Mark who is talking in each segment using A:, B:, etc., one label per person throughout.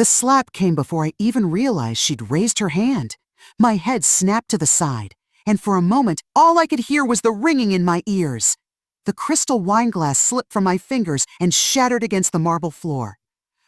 A: The slap came before I even realized she'd raised her hand. My head snapped to the side, and for a moment, all I could hear was the ringing in my ears. The crystal wine glass slipped from my fingers and shattered against the marble floor.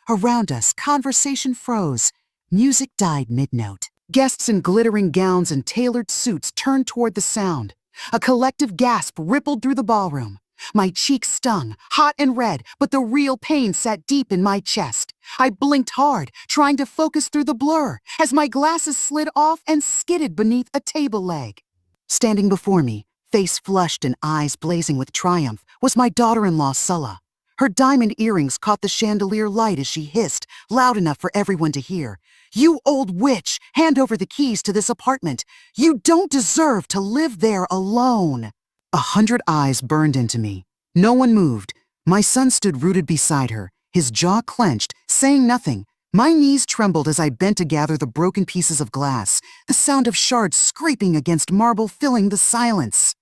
A: Around us, conversation froze. Music died mid-note. Guests in glittering gowns and tailored suits turned toward the sound. A collective gasp rippled through the ballroom. My cheeks stung, hot and red, but the real pain sat deep in my chest. I blinked hard, trying to focus through the blur, as my glasses slid off and skidded beneath a table leg. Standing before me, face flushed and eyes blazing with triumph, was my daughter-in-law, Sulla. Her diamond earrings caught the chandelier light as she hissed, loud enough for everyone to hear. "You old witch, hand over the keys to this apartment. You don't deserve to live there alone." 100 eyes burned into me. No one moved. My son stood rooted beside her, his jaw clenched, saying nothing. My knees trembled as I bent to gather the broken pieces of glass, the sound of shards scraping against marble filling the silence.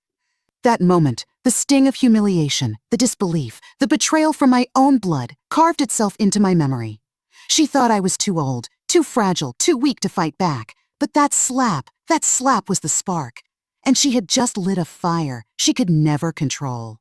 A: That moment, the sting of humiliation, the disbelief, the betrayal from my own blood, carved itself into my memory. She thought I was too old, too fragile, too weak to fight back. But that slap was the spark. And she had just lit a fire she could never control.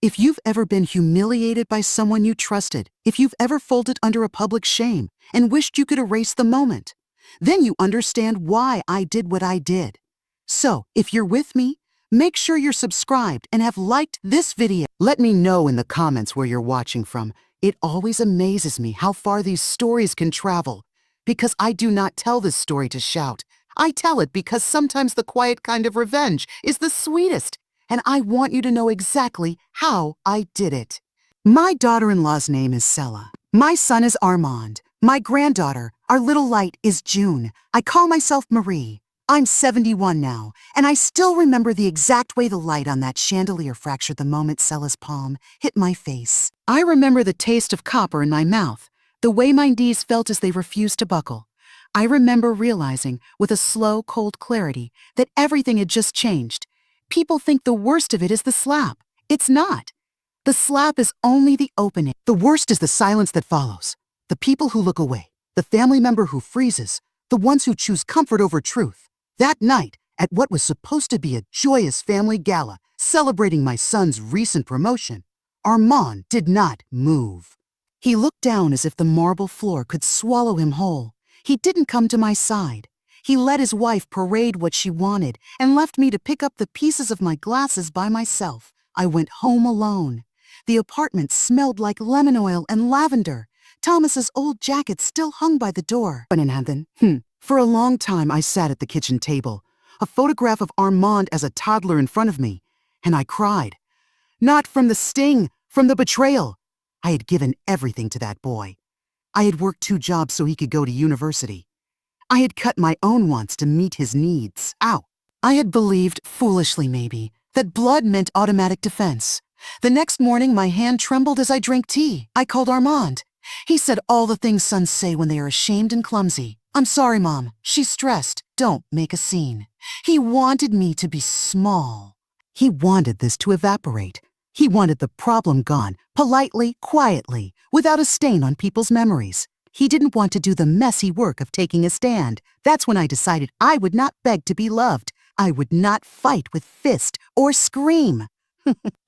A: If you've ever been humiliated by someone you trusted, if you've ever folded under a public shame and wished you could erase the moment, then you understand why I did what I did. So, if you're with me, make sure you're subscribed and have liked this video. Let me know in the comments where you're watching from. It always amazes me how far these stories can travel, because I do not tell this story to shout. I tell it because sometimes the quiet kind of revenge is the sweetest, and I want you to know exactly how I did it. My daughter-in-law's name is Sella. My son is Armand. My granddaughter, our little light, is June. I call myself Marie. I'm 71 now, and I still remember the exact way the light on that chandelier fractured the moment Sella's palm hit my face. I remember the taste of copper in my mouth, the way my knees felt as they refused to buckle. I remember realizing, with a slow, cold clarity, that everything had just changed. People think the worst of it is the slap. It's not. The slap is only the opening. The worst is the silence that follows. The people who look away. The family member who freezes. The ones who choose comfort over truth. That night, at what was supposed to be a joyous family gala celebrating my son's recent promotion, Armand did not move. He looked down as if the marble floor could swallow him whole. He didn't come to my side. He let his wife parade what she wanted and left me to pick up the pieces of my glasses by myself. I went home alone. The apartment smelled like lemon oil and lavender. Thomas's old jacket still hung by the door. For a long time, I sat at the kitchen table, a photograph of Armand as a toddler in front of me, and I cried. Not from the sting, from the betrayal. I had given everything to that boy. I had worked 2 jobs so he could go to university. I had cut my own wants to meet his needs. Ow! I had believed, foolishly maybe, that blood meant automatic defense. The next morning, my hand trembled as I drank tea. I called Armand. He said all the things sons say when they are ashamed and clumsy. "I'm sorry, Mom. She's stressed. Don't make a scene." He wanted me to be small. He wanted this to evaporate. He wanted the problem gone, politely, quietly, without a stain on people's memories. He didn't want to do the messy work of taking a stand. That's when I decided I would not beg to be loved. I would not fight with fist or scream.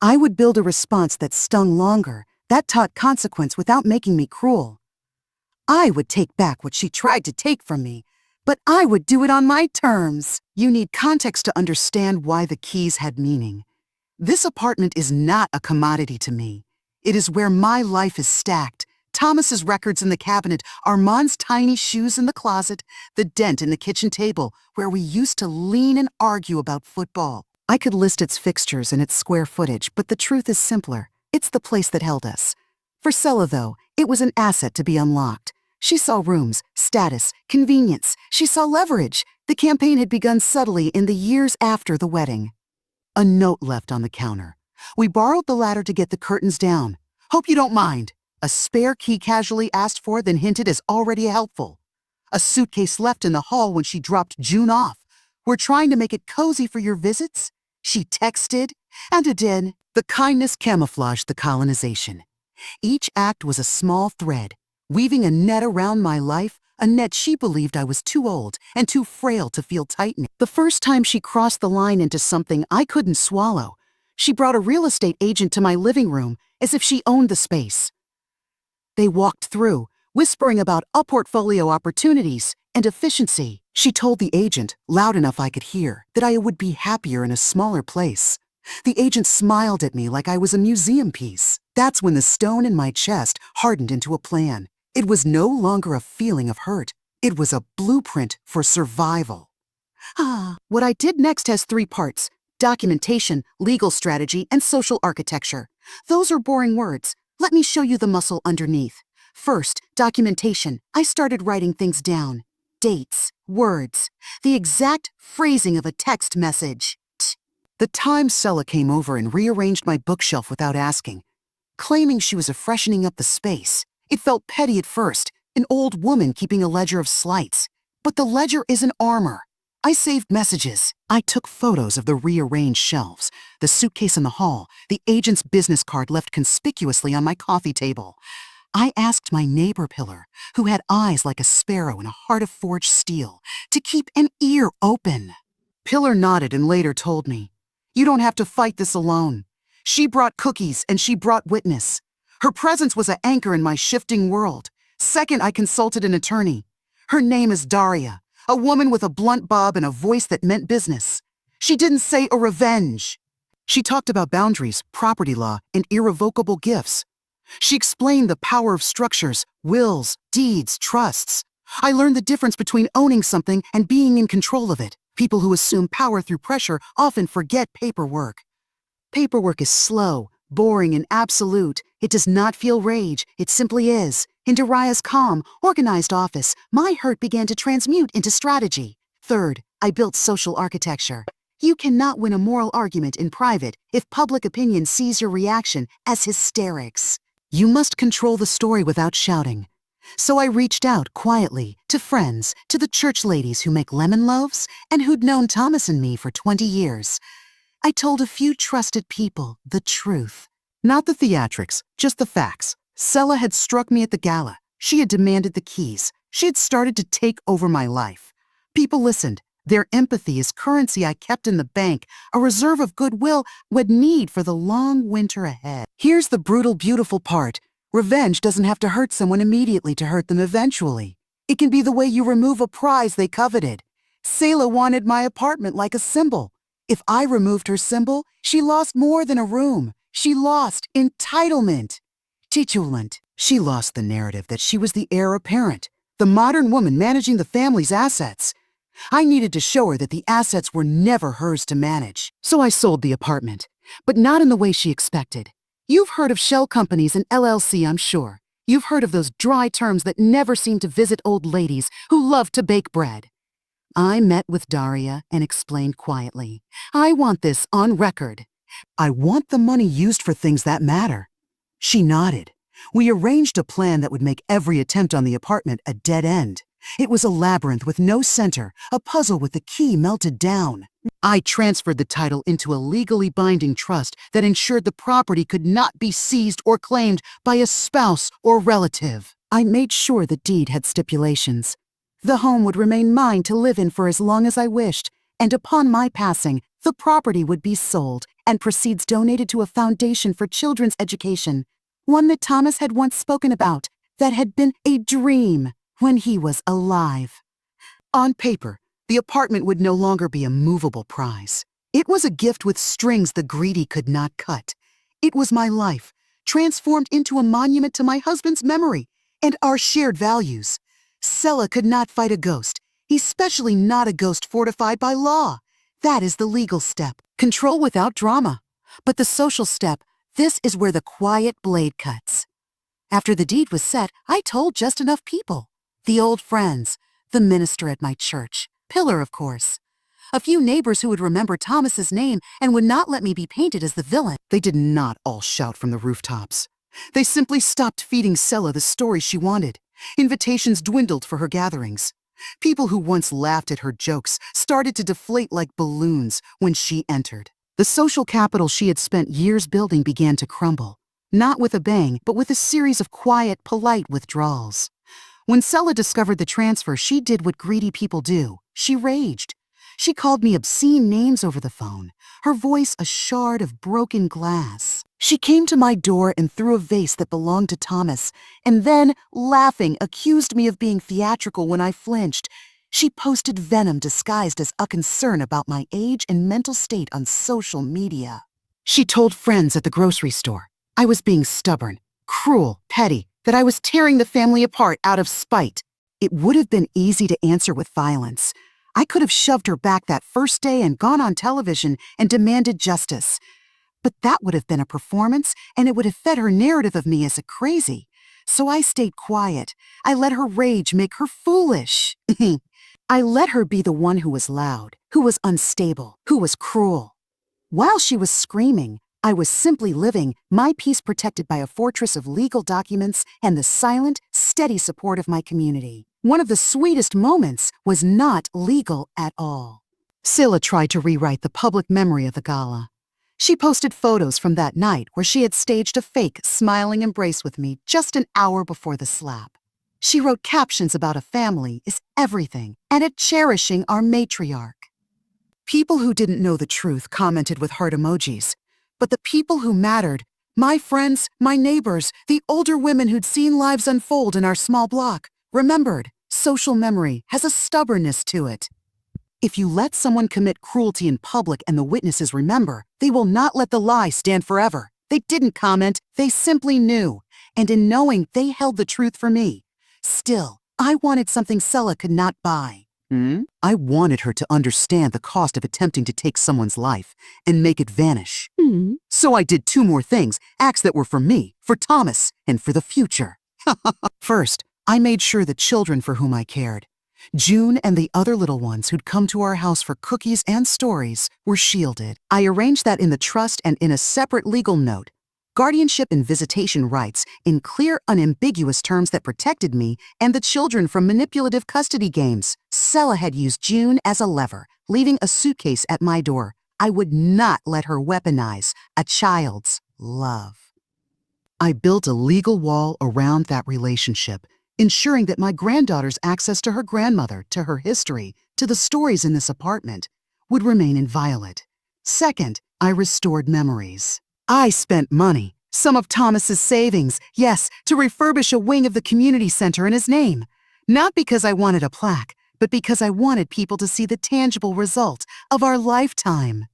A: I would build a response that stung longer, that taught consequence without making me cruel. I would take back what she tried to take from me, but I would do it on my terms. You need context to understand why the keys had meaning. This apartment is not a commodity to me. It is where my life is stacked. Thomas's records in the cabinet, Armand's tiny shoes in the closet, the dent in the kitchen table where we used to lean and argue about football. I could list its fixtures and its square footage, but the truth is simpler. It's the place that held us. For Sella, though, it was an asset to be unlocked. She saw rooms, status, convenience. She saw leverage. The campaign had begun subtly in the years after the wedding. A note left on the counter. We borrowed the ladder to get the curtains down. Hope you don't mind. A spare key casually asked for, then hinted as already helpful. A suitcase left in the hall when she dropped June off. We're trying to make it cozy for your visits? She texted, and it did. The kindness camouflaged the colonization. Each act was a small thread, weaving a net around my life, a net she believed I was too old and too frail to feel tightening. The first time she crossed the line into something I couldn't swallow, she brought a real estate agent to my living room as if she owned the space. They walked through, whispering about portfolio opportunities and efficiency. She told the agent, loud enough I could hear, that I would be happier in a smaller place. The agent smiled at me like I was a museum piece. That's when the stone in my chest hardened into a plan. It was no longer a feeling of hurt. It was a blueprint for survival. What I did next has 3 parts: documentation, legal strategy, and social architecture. Those are boring words. Let me show you the muscle underneath. First, documentation. I started writing things down. Dates, words, the exact phrasing of a text message. The time Sella came over and rearranged my bookshelf without asking, claiming she was freshening up the space. It felt petty at first, an old woman keeping a ledger of slights. But the ledger is an armor. I saved messages. I took photos of the rearranged shelves, the suitcase in the hall, the agent's business card left conspicuously on my coffee table. I asked my neighbor Pillar, who had eyes like a sparrow and a heart of forged steel, to keep an ear open. Pillar nodded and later told me, "You don't have to fight this alone. She brought cookies and she brought witness. Her presence was an anchor in my shifting world." Second, I consulted an attorney. Her name is Daria, a woman with a blunt bob and a voice that meant business. She didn't say a revenge. She talked about boundaries, property law, and irrevocable gifts. She explained the power of structures, wills, deeds, trusts. I learned the difference between owning something and being in control of it. People who assume power through pressure often forget paperwork. Paperwork is slow, boring, and absolute. It does not feel rage. It simply is. In Daria's calm, organized office, my hurt began to transmute into strategy. Third, I built social architecture. You cannot win a moral argument in private if public opinion sees your reaction as hysterics. You must control the story without shouting. So I reached out quietly to friends, to the church ladies who make lemon loaves and who'd known Thomas and me for 20 years. I told a few trusted people the truth. Not the theatrics, just the facts. Sella had struck me at the gala. She had demanded the keys. She had started to take over my life. People listened. Their empathy is currency I kept in the bank, a reserve of goodwill would need for the long winter ahead. Here's the brutal, beautiful part. Revenge doesn't have to hurt someone immediately to hurt them eventually. It can be the way you remove a prize they coveted. Selah wanted my apartment like a symbol. If I removed her symbol, she lost more than a room. She lost entitlement. Titulant. She lost the narrative that she was the heir apparent, the modern woman managing the family's assets. I needed to show her that the assets were never hers to manage. So I sold the apartment, but not in the way she expected. You've heard of shell companies and LLC, I'm sure. You've heard of those dry terms that never seem to visit old ladies who love to bake bread. I met with Daria and explained quietly, I want this on record. I want the money used for things that matter. She nodded. We arranged a plan that would make every attempt on the apartment a dead end. It was a labyrinth with no center, a puzzle with the key melted down. I transferred the title into a legally binding trust that ensured the property could not be seized or claimed by a spouse or relative. I made sure the deed had stipulations. The home would remain mine to live in for as long as I wished, and upon my passing, the property would be sold and proceeds donated to a foundation for children's education, one that Thomas had once spoken about, that had been a dream when he was alive. On paper, the apartment would no longer be a movable prize. It was a gift with strings the greedy could not cut. It was my life, transformed into a monument to my husband's memory and our shared values. Sella could not fight a ghost, especially not a ghost fortified by law. That is the legal step, control without drama. But the social step, this is where the quiet blade cuts. After the deed was set, I told just enough people. The old friends, the minister at my church, Pillar, of course. A few neighbors who would remember Thomas's name and would not let me be painted as the villain. They did not all shout from the rooftops. They simply stopped feeding Sella the story she wanted. Invitations dwindled for her gatherings. People who once laughed at her jokes started to deflate like balloons when she entered. The social capital she had spent years building began to crumble. Not with a bang, but with a series of quiet, polite withdrawals. When Sella discovered the transfer, she did what greedy people do. She raged. She called me obscene names over the phone, her voice a shard of broken glass. She came to my door and threw a vase that belonged to Thomas, and then, laughing, accused me of being theatrical when I flinched. She posted venom disguised as a concern about my age and mental state on social media. She told friends at the grocery store I was being stubborn, cruel, petty, that I was tearing the family apart out of spite. It would have been easy to answer with violence. I could have shoved her back that first day and gone on television and demanded justice. But that would have been a performance, and it would have fed her narrative of me as a crazy. So I stayed quiet. I let her rage make her foolish. I let her be the one who was loud, who was unstable, who was cruel. While she was screaming, I was simply living, my peace protected by a fortress of legal documents and the silent, steady support of my community. One of the sweetest moments was not legal at all. Scylla tried to rewrite the public memory of the gala. She posted photos from that night where she had staged a fake smiling embrace with me just an hour before the slap. She wrote captions about a family is everything and at cherishing our matriarch. People who didn't know the truth commented with heart emojis, but the people who mattered, my friends, my neighbors, the older women who'd seen lives unfold in our small block, remembered. Social memory has a stubbornness to it. If you let someone commit cruelty in public and the witnesses remember, they will not let the lie stand forever. They didn't comment, they simply knew. And in knowing, they held the truth for me. Still, I wanted something Sella could not buy. I wanted her to understand the cost of attempting to take someone's life and make it vanish. So I did two more things, acts that were for me, for Thomas, and for the future. First, I made sure the children for whom I cared, June and the other little ones who'd come to our house for cookies and stories, were shielded. I arranged that in the trust and in a separate legal note. Guardianship and visitation rights in clear, unambiguous terms that protected me and the children from manipulative custody games. Sella had used June as a lever, leaving a suitcase at my door. I would not let her weaponize a child's love. I built a legal wall around that relationship, ensuring that my granddaughter's access to her grandmother, to her history, to the stories in this apartment, would remain inviolate. Second, I restored memories. I spent money, some of Thomas's savings, yes, to refurbish a wing of the community center in his name. Not because I wanted a plaque, but because I wanted people to see the tangible result of our lifetime.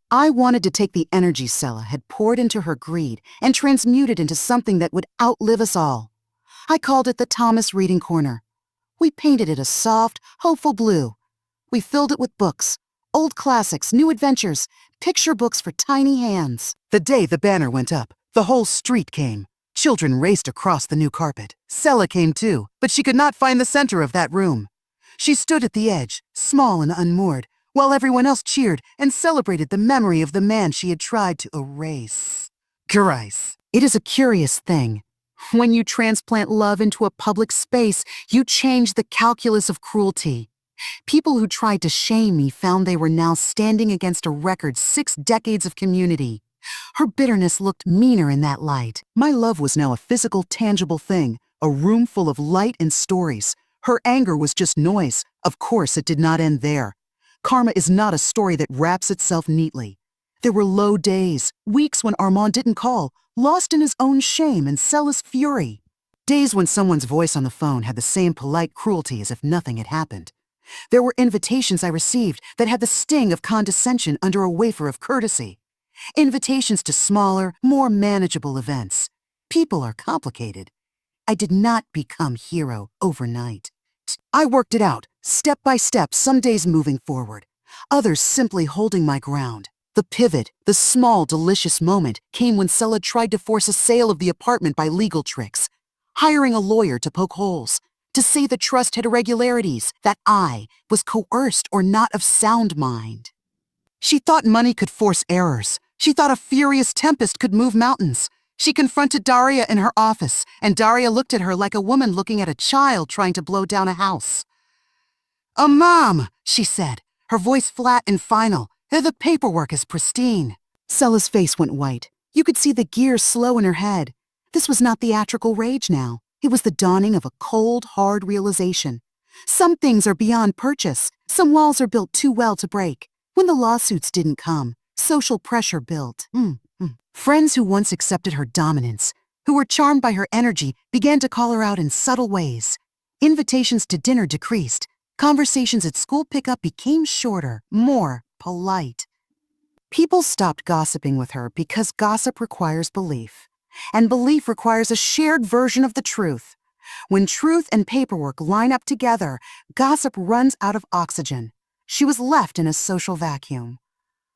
A: I wanted to take the energy Sella had poured into her greed and transmute it into something that would outlive us all. I called it the Thomas Reading Corner. We painted it a soft, hopeful blue. We filled it with books, old classics, new adventures, picture books for tiny hands. The day the banner went up, the whole street came. Children raced across the new carpet. Sella came too, but she could not find the center of that room. She stood at the edge, small and unmoored, while everyone else cheered and celebrated the memory of the man she had tried to erase. Grice. It is a curious thing. When you transplant love into a public space, you change the calculus of cruelty. People who tried to shame me found they were now standing against a record 6 decades of community. Her bitterness looked meaner in that light. My love was now a physical, tangible thing, a room full of light and stories. Her anger was just noise. Of course, it did not end there. Karma is not a story that wraps itself neatly. There were low days, weeks when Armand didn't call, lost in his own shame and Sella's fury. Days when someone's voice on the phone had the same polite cruelty as if nothing had happened. There were invitations I received that had the sting of condescension under a wafer of courtesy. Invitations to smaller, more manageable events. People are complicated. I did not become hero overnight. I worked it out, step by step, some days moving forward, others simply holding my ground. The pivot, the small, delicious moment, came when Sella tried to force a sale of the apartment by legal tricks, hiring a lawyer to poke holes, to say the trust had irregularities, that I was coerced or not of sound mind. She thought money could force errors. She thought a furious tempest could move mountains. She confronted Daria in her office, and Daria looked at her like a woman looking at a child trying to blow down a house. Mom," she said, her voice flat and final. The paperwork is pristine." Sella's face went white. You could see the gears slow in her head. This was not theatrical rage now. It was the dawning of a cold, hard realization. Some things are beyond purchase. Some walls are built too well to break. When the lawsuits didn't come, social pressure built. Friends who once accepted her dominance, who were charmed by her energy, began to call her out in subtle ways. Invitations to dinner decreased. Conversations at school pickup became shorter, more polite. People stopped gossiping with her because gossip requires belief, and belief requires a shared version of the truth. When truth and paperwork line up together, gossip runs out of oxygen. She was left in a social vacuum.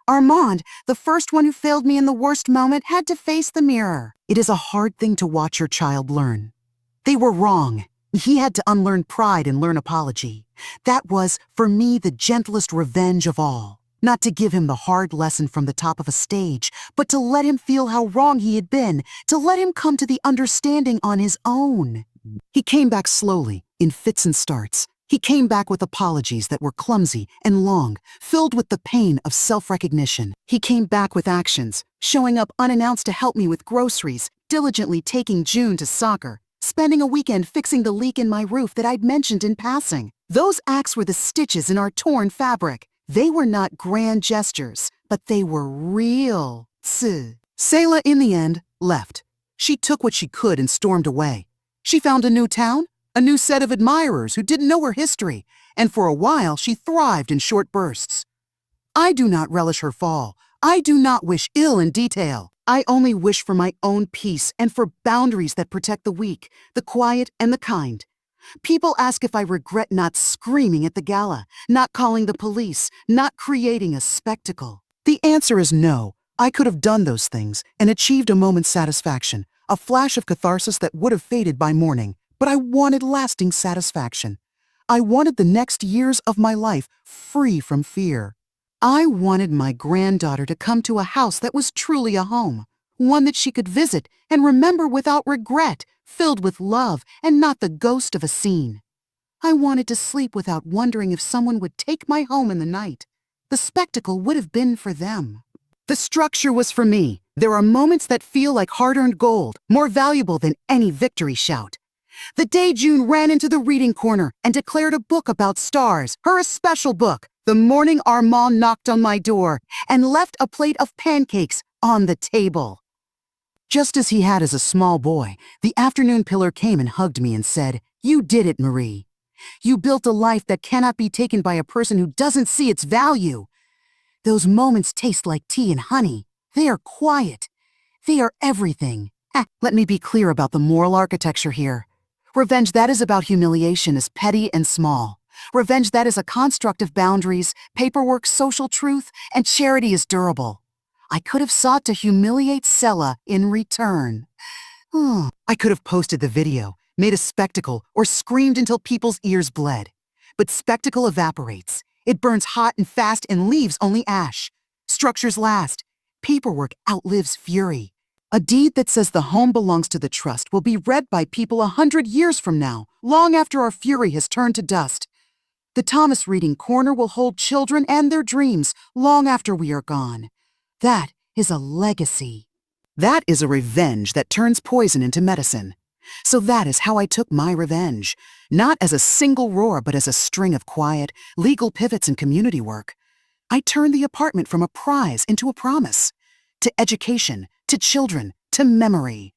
A: Armand, the first one who failed me in the worst moment, had to face the mirror. It is a hard thing to watch your child learn. They were wrong. He had to unlearn pride and learn apology. That was, for me, the gentlest revenge of all. Not to give him the hard lesson from the top of a stage, but to let him feel how wrong he had been, to let him come to the understanding on his own. He came back slowly, in fits and starts. He came back with apologies that were clumsy and long, filled with the pain of self-recognition. He came back with actions, showing up unannounced to help me with groceries, diligently taking June to soccer, spending a weekend fixing the leak in my roof that I'd mentioned in passing. Those acts were the stitches in our torn fabric. They were not grand gestures, but they were real. Selah, in the end, left. She took what she could and stormed away. She found a new town, a new set of admirers who didn't know her history, and for a while she thrived in short bursts. I do not relish her fall. I do not wish ill in detail. I only wish for my own peace and for boundaries that protect the weak, the quiet, and the kind. People ask if I regret not screaming at the gala, not calling the police, not creating a spectacle. The answer is no. I could have done those things and achieved a moment's satisfaction, a flash of catharsis that would have faded by morning, but I wanted lasting satisfaction. I wanted the next years of my life free from fear. I wanted my granddaughter to come to a house that was truly a home, one that she could visit and remember without regret, filled with love and not the ghost of a scene. I wanted to sleep without wondering if someone would take my home in the night. The spectacle would have been for them. The structure was for me. There are moments that feel like hard-earned gold, more valuable than any victory shout. The day June ran into the reading corner and declared a book about stars, her a special book, the morning Armand knocked on my door and left a plate of pancakes on the table. Just as he had as a small boy, the afternoon pillar came and hugged me and said, "You did it, Marie. You built a life that cannot be taken by a person who doesn't see its value." Those moments taste like tea and honey. They are quiet. They are everything. Let me be clear about the moral architecture here. Revenge that is about humiliation is petty and small. Revenge that is a construct of boundaries, paperwork, social truth, and charity is durable. I could have sought to humiliate Selah in return. I could have posted the video, made a spectacle, or screamed until people's ears bled. But spectacle evaporates. It burns hot and fast and leaves only ash. Structures last. Paperwork outlives fury. A deed that says the home belongs to the trust will be read by people 100 years from now, long after our fury has turned to dust. The Thomas Reading Corner will hold children and their dreams long after we are gone. That is a legacy. That is a revenge that turns poison into medicine. So that is how I took my revenge. Not as a single roar, but as a string of quiet, legal pivots and community work. I turned the apartment from a prize into a promise. To education, to children, to memory.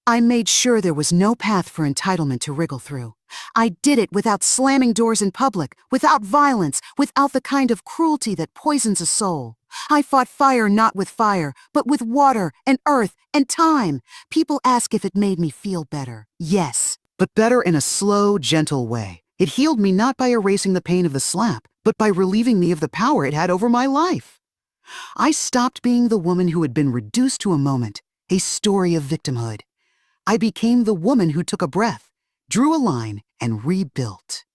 A: I made sure there was no path for entitlement to wriggle through. I did it without slamming doors in public, without violence, without the kind of cruelty that poisons a soul. I fought fire not with fire, but with water and earth and time. People ask if it made me feel better. Yes, but better in a slow, gentle way. It healed me not by erasing the pain of the slap, but by relieving me of the power it had over my life. I stopped being the woman who had been reduced to a moment, a story of victimhood. I became the woman who took a breath, drew a line, and rebuilt.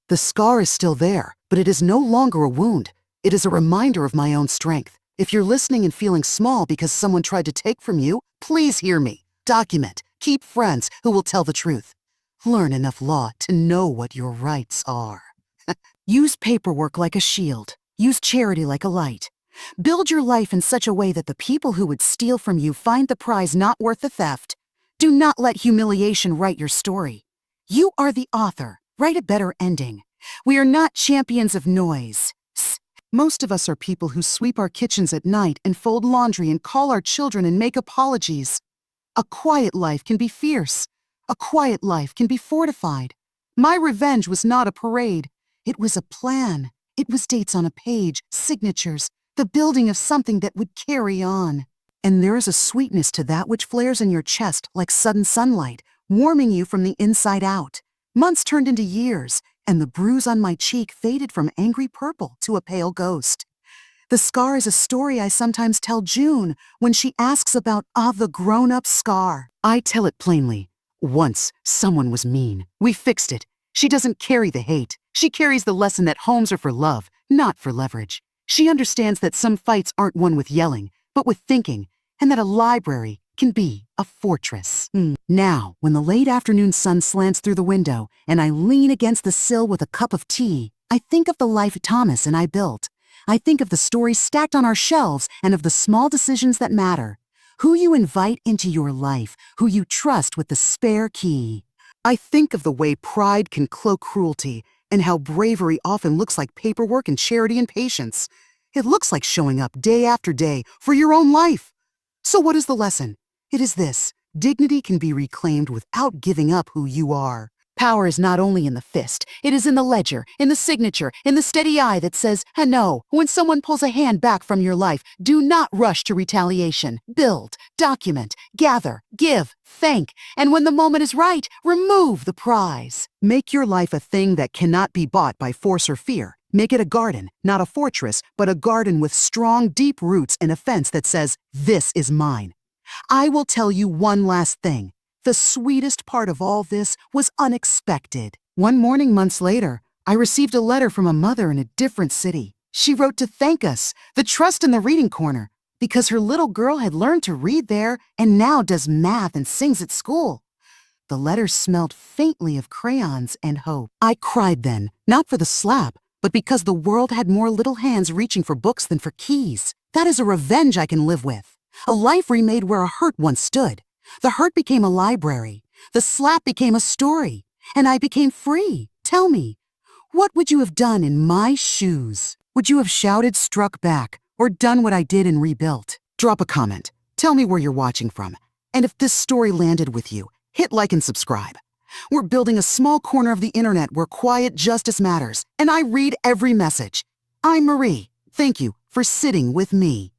A: The scar is still there, but it is no longer a wound. It is a reminder of my own strength. If you're listening and feeling small because someone tried to take from you, please hear me. Document. Keep friends who will tell the truth. Learn enough law to know what your rights are. Use paperwork like a shield. Use charity like a light. Build your life in such a way that the people who would steal from you find the prize not worth the theft. Do not let humiliation write your story. You are the author. Write a better ending. We are not champions of noise. Most of us are people who sweep our kitchens at night and fold laundry and call our children and make apologies. A quiet life can be fierce. A quiet life can be fortified. My revenge was not a parade. It was a plan. It was dates on a page, signatures, the building of something that would carry on. And there is a sweetness to that which flares in your chest like sudden sunlight, warming you from the inside out. Months turned into years, and the bruise on my cheek faded from angry purple to a pale ghost. The scar is a story I sometimes tell June when she asks about the grown-up scar. I tell it plainly. Once, someone was mean. We fixed it. She doesn't carry the hate. She carries the lesson that homes are for love, not for leverage. She understands that some fights aren't won with yelling, but with thinking, and that a library can be a fortress. Now, when the late afternoon sun slants through the window and I lean against the sill with a cup of tea, I think of the life Thomas and I built. I think of the stories stacked on our shelves and of the small decisions that matter. Who you invite into your life, who you trust with the spare key. I think of the way pride can cloak cruelty and how bravery often looks like paperwork and charity and patience. It looks like showing up day after day for your own life. So what is the lesson? It is this: dignity can be reclaimed without giving up who you are. Power is not only in the fist, it is in the ledger, in the signature, in the steady eye that says, no. When someone pulls a hand back from your life, do not rush to retaliation. Build, document, gather, give, thank, and when the moment is right, remove the prize. Make your life a thing that cannot be bought by force or fear. Make it a garden, not a fortress, but a garden with strong, deep roots and a fence that says, this is mine. I will tell you one last thing. The sweetest part of all this was unexpected. One morning months later, I received a letter from a mother in a different city. She wrote to thank us, the trust in the reading corner, because her little girl had learned to read there and now does math and sings at school. The letter smelled faintly of crayons and hope. I cried then, not for the slap, but because the world had more little hands reaching for books than for keys. That is a revenge I can live with. A life remade where a hurt once stood. The hurt became a library. The slap became a story. And I became free. Tell me, what would you have done in my shoes? Would you have shouted, struck back, or done what I did and rebuilt? Drop a comment. Tell me where you're watching from. And if this story landed with you, hit like and subscribe. We're building a small corner of the internet where quiet justice matters, and I read every message. I'm Marie. Thank you for sitting with me.